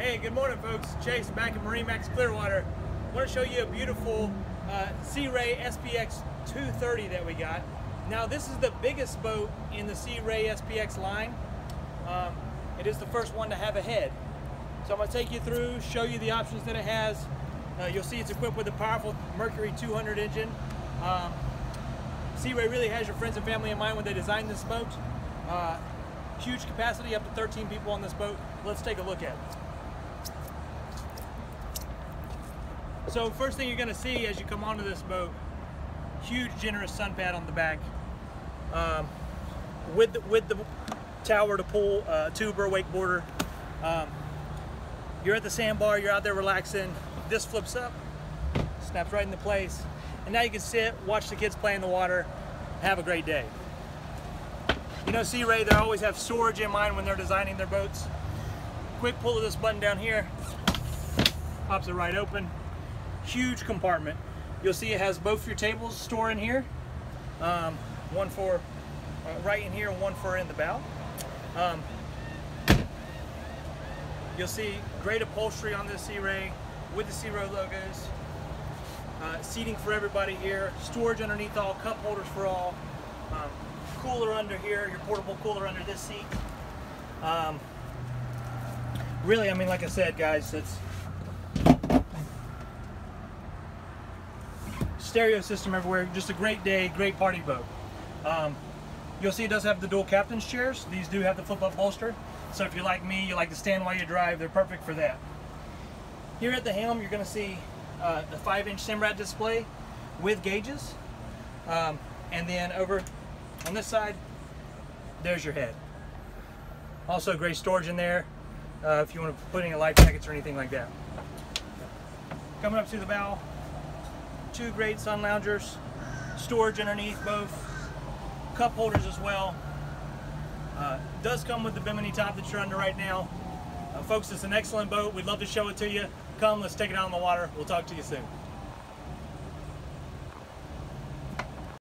Hey, good morning folks. Chase back at MarineMax Clearwater. I want to show you a beautiful Sea Ray SPX 230 that we got. Now this is the biggest boat in the Sea Ray SPX line. It is the first one to have a head. So I'm going to take you through, show you the options that it has. You'll see it's equipped with a powerful Mercury 200 engine. Sea Ray really has your friends and family in mind when they designed this boat. Huge capacity, up to 13 people on this boat. Let's take a look at it. So first thing you're going to see as you come onto this boat, huge generous sun pad on the back, with the tower to pull tuber wakeboarder. You're at the sandbar, you're out there relaxing. This flips up, snaps right into place, and now you can sit, watch the kids play in the water, have a great day. You know, Sea Ray, they always have storage in mind when they're designing their boats. Quick pull of this button down here, pops it right open. Huge compartment. You'll see it has both your tables stored in here. One for right in here and one for in the bow. You'll see great upholstery on this Sea Ray with the Sea Ray logos. Seating for everybody here. Storage underneath all, cup holders for all. Cooler under here, your portable cooler under this seat. Really, I mean, like I said, guys, it's stereo system everywhere. Just a great day, great party boat. You'll see it does have the dual captain's chairs. These do have the flip-up bolster. So if you're like me, you like to stand while you drive, they're perfect for that. Here at the helm, you're going to see the 5-inch Simrad display with gauges. And then over on this side, there's your head. Also great storage in there if you want to put any life jackets or anything like that. Coming up to the bow, two great sun loungers, storage underneath both, cup holders as well. Does come with the bimini top that you're under right now. Folks, it's an excellent boat. We'd love to show it to you. Come, let's take it out on the water. We'll talk to you soon.